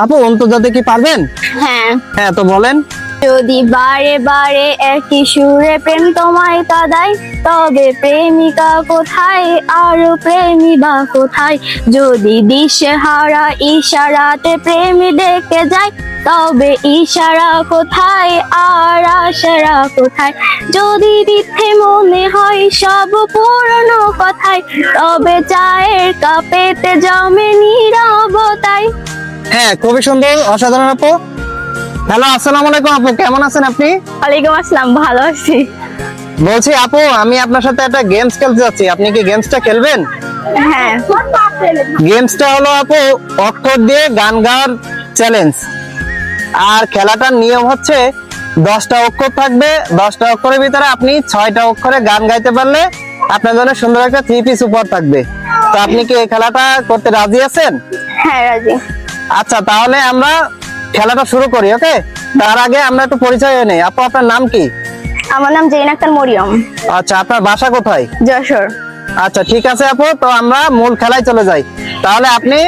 আপু অন্তর্জাতে কি পারবেন? হ্যাঁ। হ্যাঁ তো বলেন। যদি বারে বারে একই সুরে প্রেম তোমায় কাঁদায়, তবে প্রেমিকা কোথায় আর প্রেমী বা কোথায়? যদি দিশেহারা ইশারাতে প্রেমী ডেকে যায়, তবে ইশারা কোথায় আর আশারা কোথায়? যদি মিথ্যে মনে হয় সব পুরনো কথায়, তবে চায়ের কাপেতে জমে নীরবতায়। হ্যাঁ খুবই সুন্দর, অসাধারণ আপু। হ্যালো, আসসালামু আলাইকুম আপু, কেমন আছেন আপনি? ওয়ালাইকুম আসসালাম, ভালো আছি। বলছি আপু, আমি আপনার সাথে একটা গেমস খেলতে যাচ্ছি, আপনি কি গেমসটা খেলবেন? হ্যাঁ। গেমসটা হলো আপু অক্ষর দিয়ে গান গাওয়ার চ্যালেঞ্জ। আর খেলাটার নিয়ম হচ্ছে 10টা অক্ষর থাকবে, 10টা অক্ষরের ভিতরে আপনি 6টা অক্ষরে গান গাইতে পারলে আপনার জন্য সুন্দর একটা 3 পিস উপহার থাকবে। তো আপনি কি এই খেলাটা করতে রাজি আছেন? হ্যাঁ, রাজি। আচ্ছা, তাহলে আমরা খেলাটা শুরু করি। ওকে, তার আগে আমরা একটু পরিচয় হয়ে নেই। আপু, আপনার নাম কি? আমার নাম জেইন আক্তার মরিয়ম, আচ্ছা, আপনার বাসা কোথায়? যশোর। আচ্ছা ঠিক আছে আপু, তো আমরা মূল খেলায় চলে যাই। তাহলে আপনি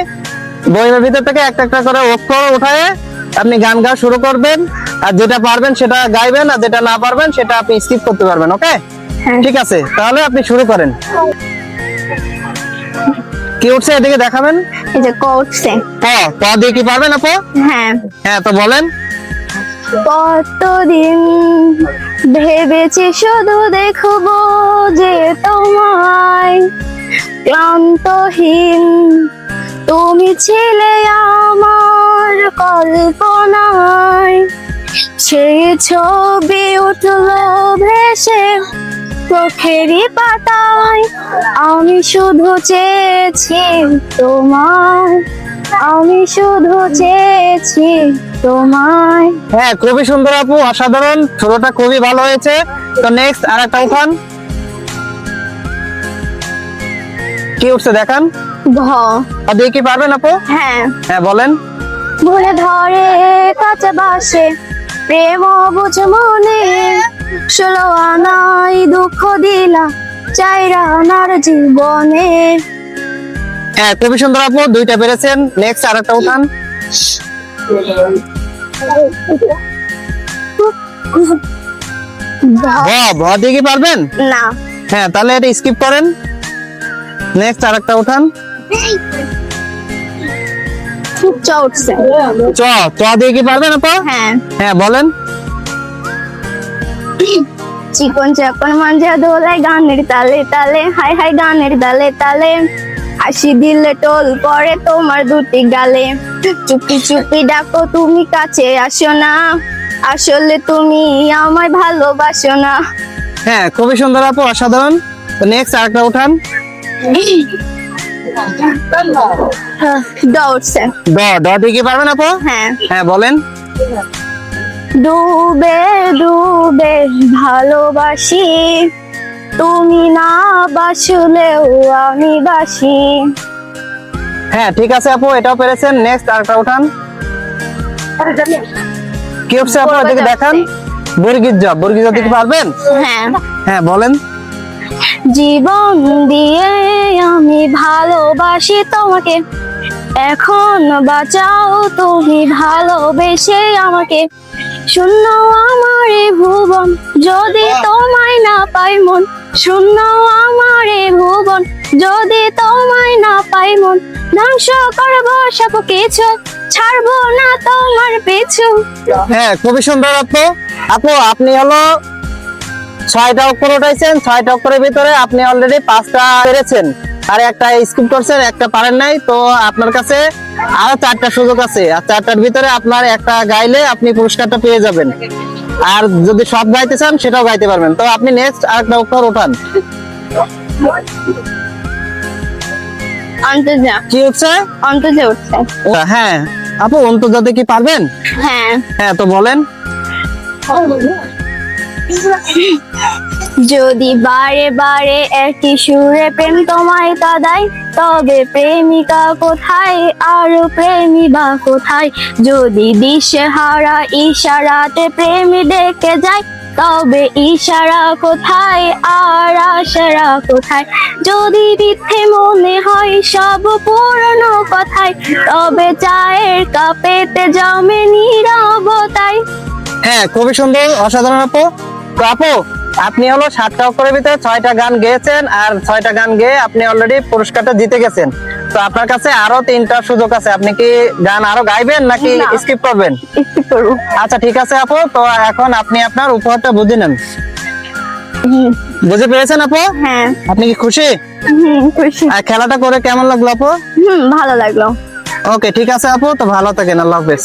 বইয়ের ভিতর থেকে একটা একটা করে অক্ষর উঠায়ে আপনি গান গাওয়া শুরু করবেন, আর যেটা পারবেন সেটা গাইবেন, আর যেটা না পারবেন সেটা আপনি স্কিপ করতে পারবেন। ওকে, হ্যাঁ। ঠিক আছে, তাহলে আপনি শুরু করেন। কি উঠছে এদিকে দেখাবেন? এই যে ক উঠছে। ক দিয়ে কি পারবেন আপু? হ্যাঁ। হ্যাঁ তো বলেন। কতদিন ভেবেছি শুধু দেখবো যে তোমায়, ক্লান্তহীন তুমি ছিলে আমার কল্পনায়। সেই ছবি উঠলো ভেসে চোখেরই পাতায়, আমি শুধু চেয়েছি তোমায়, আমি শুধু চেয়েছি তোমায়। হ্যাঁ খুবই সুন্দর আপু, অসাধারণ, শুরুটা খুবই ভালো হয়েছে। তো নেক্সট আর একটা উঠান। কি উঠছে দেখান। ঘ। দিয়ে কি পারবেন আপু? হ্যাঁ। হ্যাঁ বলেন। ভুলে ধরে কাছে বাসে প্রেম বুঝ মনে, 16 আনাই দুঃখ দিলা 4 আনার জীবনে। হ্যাঁ খুবই সুন্দর আপু, 2টা পেরেছেন। নেক্সট আর একটা উঠান। ভ দিয়ে কি পারবেন? না। হ্যাঁ তাহলে এটা স্কিপ করেন। নেক্সট আর একটা উঠান। চ উঠছে। চ দিয়ে কি পারবেন আপু? হ্যাঁ। হ্যাঁ বলেন। চিকন চাকন মাঞ্জা দোলায় গানের তালে তালে, হাই হাই গানের তালে তালে, হাসি দিলে টোল পরে তোমার দুটি গালে। চুপি চুপি ডাকো তুমি কাছে আসো না, আসলে তুমি আমায় ভালোবাসো না। হ্যাঁ খুবই সুন্দর আপু, অসাধারণ। তো নেক্সট আর একটা উঠান। ড উঠছে। ড দিয়ে কি পারবেন আপু? হ্যাঁ। হ্যাঁ বলেন। ডুবে ডুবে ভালোবাসি, তুমি না বাসলেও আমি বাসি। হ্যাঁ ঠিক আছে আপু, এটাও পেরেছেন। নেক্সট আর একটা উঠান। কি উঠছে আপু এদিকে দেখান। বর্গিজ দিয়ে কি পারবেন? হ্যাঁ। হ্যাঁ বলেন। জীবন দিয়ে আমি ভালোবাসি তোমাকে, এখন বাঁচাও তুমি ভালোবেসে আমাকে। শূন্য আমার এই ভুবন, যদি তোমায় না পাই মন। শূন্য আমার এই ভুবন, যদি তোমায় না পাই মন। ধ্বংস করবো সব কিছু, ছাড়বো না তোমার পিছু। হ্যাঁ খুবই সুন্দর আপু। আপু আপনি হলো 6টা অক্ষর উঠাইছেন, 6টা অক্ষরের ভিতরে আপনি অলরেডি 5টা পেরেছেন, আর একটা স্কিপ করছেন, একটা পারেন নাই। তো আপনার কাছে আরো 4টা সুযোগ আছে, আর 4টার ভিতরে আপনার একটা গাইলে আপনি পুরস্কারটা পেয়ে যাবেন। আর যদি সব গাইতে চান সেটাও গাইতে পারবেন। তো আপনি নেক্সট আরেকটা অক্ষর উঠান। অন্তর্জা। কি হচ্ছে? অন্তর্জা উঠছে। হ্যাঁ আপু, অন্তর্জাতে কি পারবেন? হ্যাঁ। হ্যাঁ তো বলেন। যদি বারে বারে একই সুরে প্রেম তোমায় কাঁদায়, তবে প্রেমিকা কোথায় আর প্রেমী বা কোথায়? যদি দিশেহারা ইশারাতে প্রেমী ডেকে যায়, তবে ইশারা কোথায় আর আশারা কোথায়? যদি মিথ্যে মনে হয় সব পুরনো কথায়, তবে চায়ের কাপেতে জমে নীরবতায়। হ্যাঁ, খুবই সুন্দর, অসাধারণ আপু। তো আপু, আপনি হলো 7টা অক্ষরের ভিতরে 6টা গান গেয়েছেন, আর 6টা গান গেয়ে আপনি অলরেডি পুরস্কারটা জিতে গেছেন। তো আপনার কাছে আরো 3টা সুযোগ আছে, আপনি কি গান আরো গাইবেন নাকি না। স্কিপ করবেন? একটু করবো। আচ্ছা ঠিক আছে আপু, তো এখন আপনি আপনার উপহারটা বুঝে নেন। বুঝে পেরেছেন আপু? হ্যাঁ। আপনি কি খুশি? খুশি। আর খেলাটা করে কেমন লাগলো আপু? ভালো লাগলো। ওকে ঠিক আছে আপু, তো ভালো থাকেন, আল্লাহ হাফেজ।